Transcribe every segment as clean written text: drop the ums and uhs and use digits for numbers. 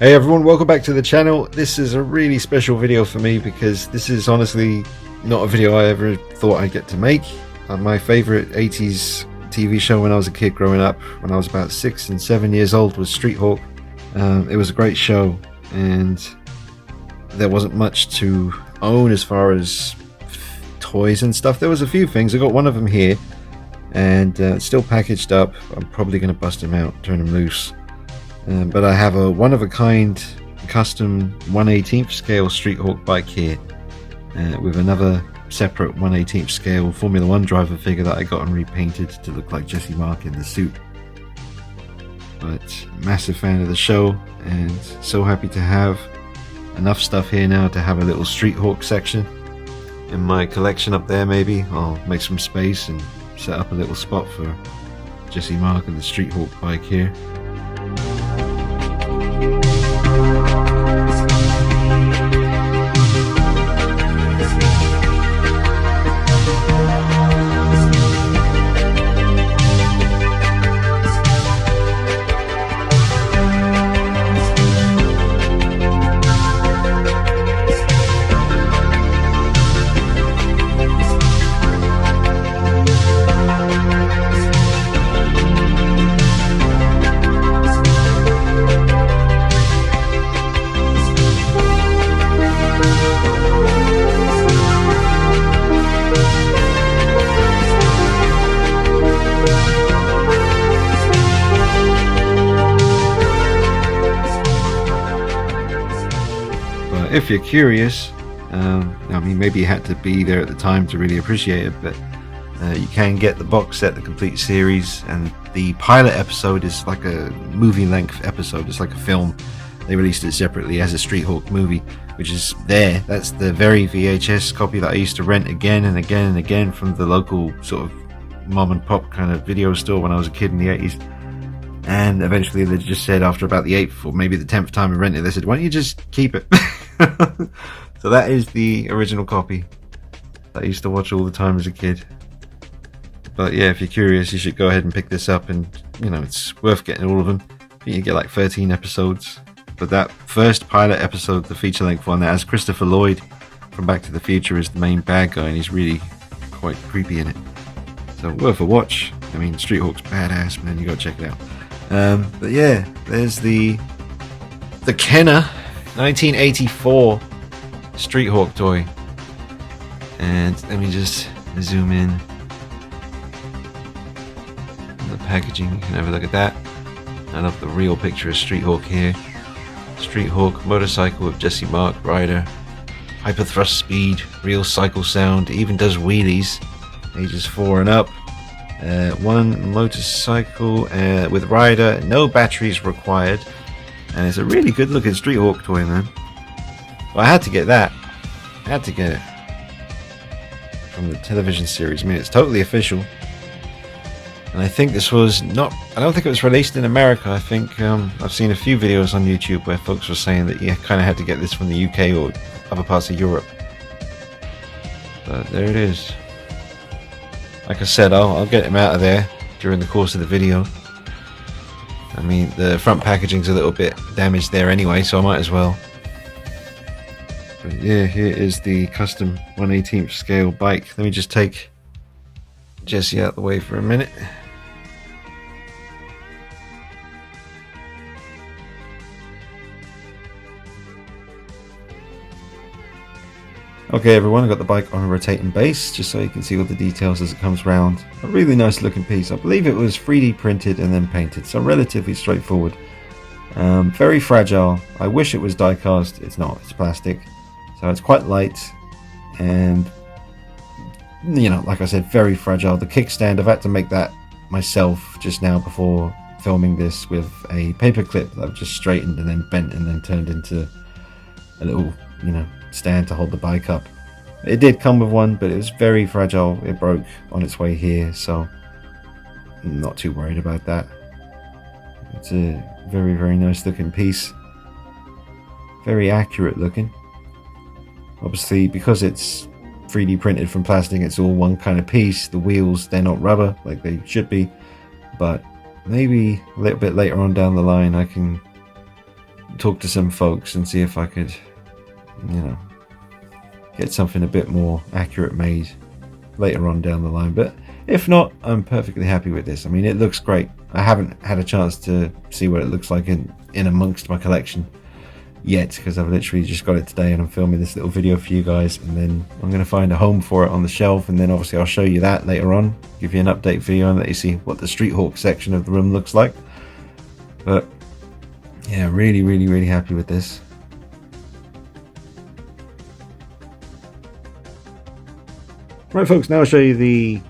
Hey everyone, welcome back to the channel. This is a really special video for me because this is honestly not a video I ever thought I'd get to make. My favorite 80s TV show when I was a kid growing up, when I was about 6 and 7 years old, was Street Hawk. It was a great show and there wasn't much to own as far as toys and stuff. There was a few things. I got one of them here and it's still packaged up. I'm probably going to bust them out, turn them loose. But I have a one-of-a-kind custom 1/18th scale Street Hawk bike here with another separate 1/18th scale Formula 1 driver figure that I got and repainted to look like Jesse Mark in the suit. But massive fan of the show and so happy to have enough stuff here now to have a little Street Hawk section in my collection up there. Maybe I'll make some space and set up a little spot for Jesse Mark and the Street Hawk bike here. If you're curious, I mean, maybe you had to be there at the time to really appreciate it, but you can get the box set, the complete series, and the pilot episode is like a movie-length episode. It's like a film. They released it separately as a Street Hawk movie, which is there. That's the very VHS copy that I used to rent again and again and again from the local sort of mom and pop kind of video store when I was a kid in the 80s. And eventually they just said, after about the 8th or maybe the 10th time I rented it, they said, why don't you just keep it? So that is the original copy that I used to watch all the time as a kid. But yeah, if you're curious, you should go ahead and pick this up, and you know, it's worth getting all of them. You get like 13 episodes. But that first pilot episode, the feature length one, that has Christopher Lloyd from Back to the Future as the main bad guy, and he's really quite creepy in it. So worth a watch. I mean, Street Hawk's badass, man. You gotta check it out. But yeah, there's the Kenner 1984 Street Hawk toy, and let me just zoom in the packaging. You can have a look at that. I love the real picture of Street Hawk here. Street Hawk motorcycle with Jesse Mark rider, hyper thrust speed, real cycle sound, even does wheelies, ages 4 and up. One motorcycle with rider, no batteries required, and it's a really good looking Street Hawk toy, man. Well, I had to get that. I had to get it from the television series. I mean, it's totally official, and I think this was not, I don't think it was released in America. I think I've seen a few videos on YouTube where folks were saying that you kind of had to get this from the UK or other parts of Europe. But there it is. Like I said, I'll get him out of there during the course of the video. I mean, the front packaging's a little bit damaged there anyway, so I might as well. But yeah, here is the custom 1/18th scale bike. Let me just take Jesse out the way for a minute. Okay everyone, I got the bike on a rotating base just so you can see all the details as it comes round. A really nice looking piece. I believe it was 3D printed and then painted, so relatively straightforward. Very fragile. I wish it was die cast. It's not, it's plastic. So it's quite light and, you know, like I said, very fragile. The kickstand, I've had to make that myself just now before filming this with a paper clip that I've just straightened and then bent and then turned into a little, you know, stand to hold the bike up. It did come with one, but it was very fragile. It broke on its way here, so I'm not too worried about that. It's a very, very nice looking piece. Very accurate looking. Obviously, because it's 3D printed from plastic, it's all one kind of piece. The wheels, they're not rubber like they should be, but maybe a little bit later on down the line I can talk to some folks and see if I could, get something a bit more accurate made later on down the line. But if not, I'm perfectly happy with this. I mean, it looks great. I haven't had a chance to see what it looks like in amongst my collection yet, because I've literally just got it today and I'm filming this little video for you guys, and then I'm going to find a home for it on the shelf, and then obviously I'll show you that later on, give you an update video and let you see what the Street Hawk section of the room looks like. But yeah, really happy with this. Right folks, now I'll show you the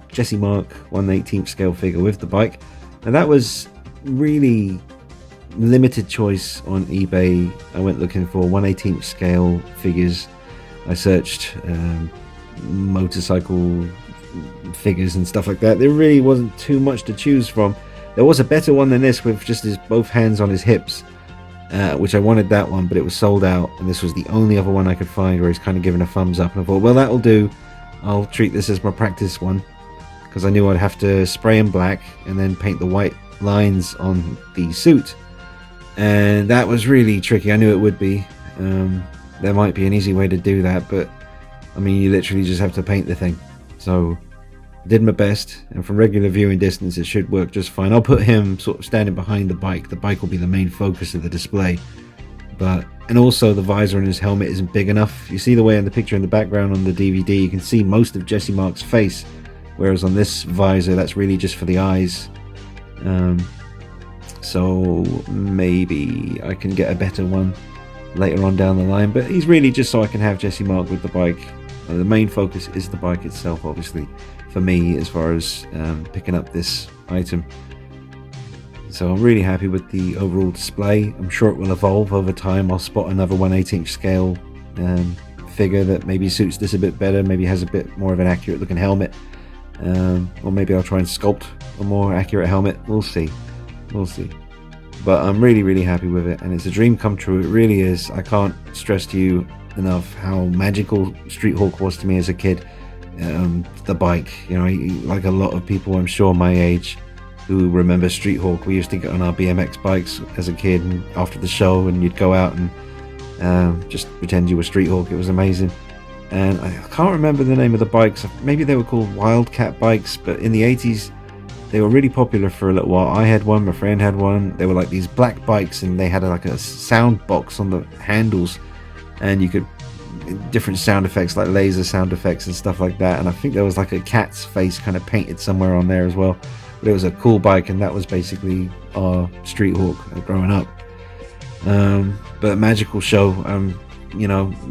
Jesse Mark 1/18 scale figure with the bike. And that was really limited choice on eBay. I went looking for 1/18 scale figures. I searched motorcycle figures and stuff like that. There really wasn't too much to choose from. There was a better one than this with just his both hands on his hips, which I wanted that one, but it was sold out, and this was the only other one I could find where he's kind of giving a thumbs up, and I thought, well, that'll do. I'll treat this as my practice one, because I knew I'd have to spray him black and then paint the white lines on the suit, and that was really tricky. I knew it would be. There might be an easy way to do that, but I mean, you literally just have to paint the thing. So I did my best, and from regular viewing distance it should work just fine. I'll put him sort of standing behind the bike. The bike will be the main focus of the display, and also the visor on his helmet isn't big enough. You see the way in the picture in the background on the DVD, you can see most of Jesse Mark's face, whereas on this visor that's really just for the eyes. So maybe I can get a better one later on down the line, but he's really just so I can have Jesse Mark with the bike. The main focus is the bike itself, obviously, for me, as far as picking up this item. So I'm really happy with the overall display. I'm sure it will evolve over time. I'll spot another 1/18 scale figure that maybe suits this a bit better, maybe has a bit more of an accurate looking helmet, or maybe I'll try and sculpt a more accurate helmet. We'll see. But I'm really happy with it, and it's a dream come true. It really is. I can't stress to you enough how magical Street Hawk was to me as a kid. The bike, like a lot of people I'm sure my age who remember Street Hawk, we used to get on our BMX bikes as a kid, and after the show, and you'd go out and just pretend you were Street Hawk. It was amazing. And I can't remember the name of the bikes. Maybe they were called Wildcat bikes, but in the 80s they were really popular for a little while. I had one, my friend had one. They were like these black bikes, and they had like a sound box on the handles, and you could different sound effects like laser sound effects and stuff like that. And I think there was like a cat's face kind of painted somewhere on there as well. But it was a cool bike, and that was basically our Street Hawk growing up. But a magical show.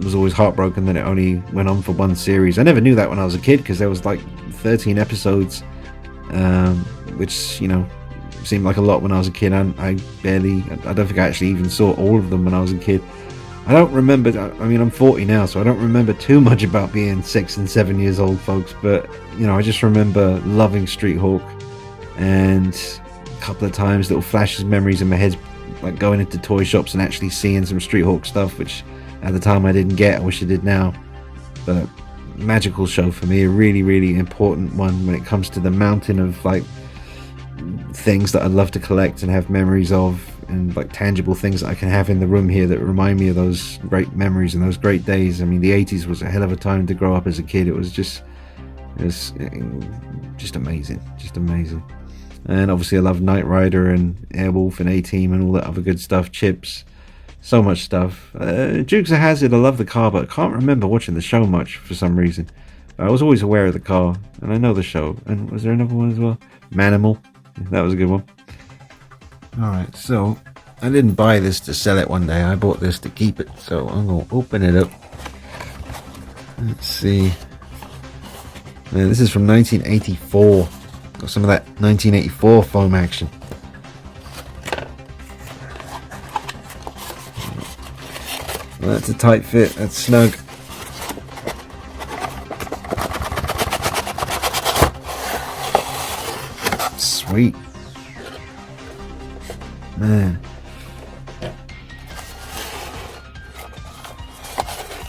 Was always heartbroken that it only went on for one series. I never knew that when I was a kid, because there was like 13 episodes, which seemed like a lot when I was a kid. I don't think I actually even saw all of them when I was a kid. I don't remember. I mean, I'm 40 now, so I don't remember too much about being 6 and 7 years old, folks. But I just remember loving Street Hawk, and a couple of times little flashes, memories in my head, like going into toy shops and actually seeing some Street Hawk stuff, which at the time I didn't get. I wish I did now. But magical show for me, a really important one when it comes to the mountain of like things that I'd love to collect and have memories of, and like tangible things that I can have in the room here that remind me of those great memories and those great days. I mean, the 80s was a hell of a time to grow up as a kid. It was just amazing, And obviously I love Knight Rider and Airwolf and A-Team and all that other good stuff. Chips, so much stuff. Dukes of Hazzard, I love the car, but I can't remember watching the show much for some reason. I was always aware of the car, and I know the show. And was there another one as well? Manimal, that was a good one. Alright, so I didn't buy this to sell it one day. I bought this to keep it, so I'm going to open it up. Let's see. This is from 1984. Got some of that 1984 foam action. Well, that's a tight fit. That's snug. Sweet. Man.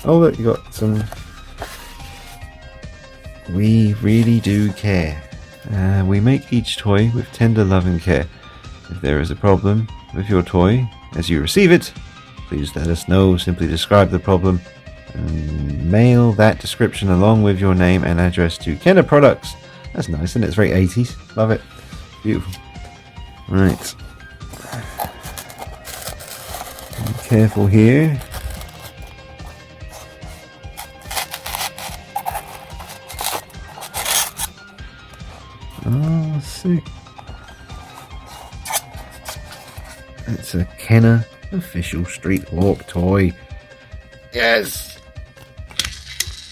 Oh look, you got some. We really do care. We make each toy with tender love and care. If there is a problem with your toy, As you receive it, please let us know. Simply describe the problem and mail that description along with your name and address to Kenner Products. That's nice, isn't it? It's very 80s. Love it. Beautiful. Right. Be careful here. Oh, sick. It's a Kenner official Street Hawk toy. Yes!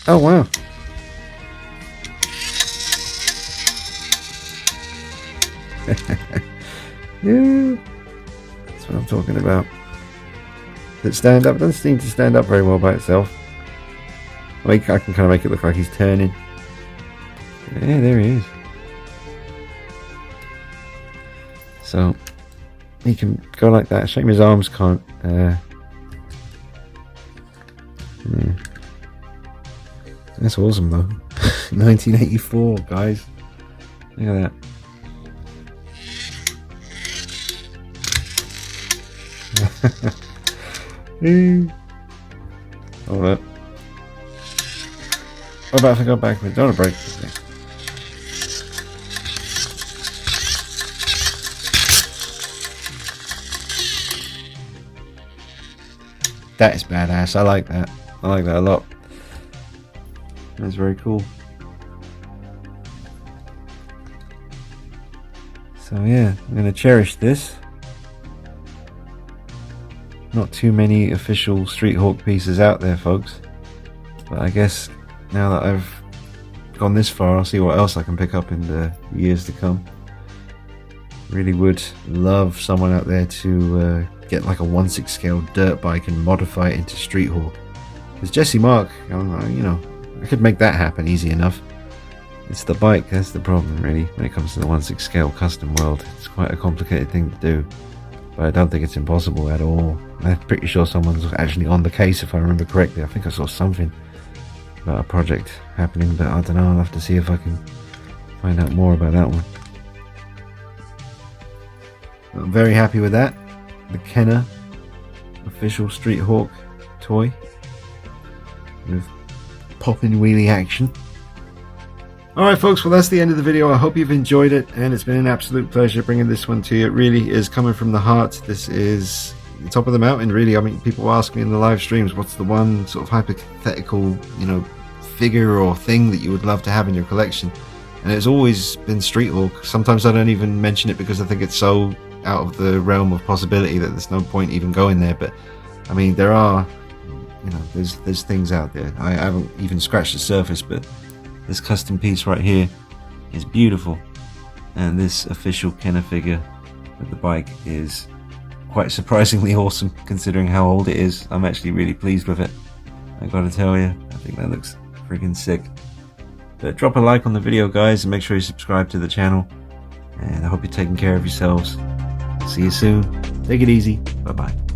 Oh, wow. Yeah, that's what I'm talking about. Does it stand up? It doesn't seem to stand up very well by itself. I can kind of make it look like he's turning. Yeah, there he is. So he can go like that. Shame his arms can't. Yeah. That's awesome though. 1984, guys. Look at that. Hold up. What about if I go backwards? Don't want to break this thing. That is badass. I like that. I like that a lot. That's very cool. So yeah, I'm going to cherish this. Not too many official Street Hawk pieces out there, folks. But I guess now that I've gone this far, I'll see what else I can pick up in the years to come. Really would love someone out there to get like a 1/6 scale dirt bike and modify it into Street Hawk. Because Jesse Mark, you know, I could make that happen easy enough. It's the bike that's the problem, really, when it comes to the 1/6 scale custom world. It's quite a complicated thing to do. But I don't think it's impossible at all. I'm pretty sure someone's actually on the case, if I remember correctly. I think I saw something about a project happening, but I don't know. I'll have to see if I can find out more about that one. I'm very happy with that. The Kenner official Street Hawk toy with popping wheelie action. Alright folks, well that's the end of the video. I hope you've enjoyed it, and it's been an absolute pleasure bringing this one to you. It really is coming from the heart. This is the top of the mountain, really. I mean, people ask me in the live streams, what's the one sort of hypothetical, you know, figure or thing that you would love to have in your collection? And it's always been Street Hawk. Sometimes I don't even mention it because I think it's so out of the realm of possibility that there's no point even going there. But I mean, there are, you know, there's things out there. I haven't even scratched the surface, but this custom piece right here is beautiful, and this official Kenner figure with the bike is quite surprisingly awesome considering how old it is. I'm actually really pleased with it, I gotta tell you. I think that looks freaking sick. But drop a like on the video, guys, and make sure you subscribe to the channel, and I hope you're taking care of yourselves. See you soon. Take it easy. Bye bye.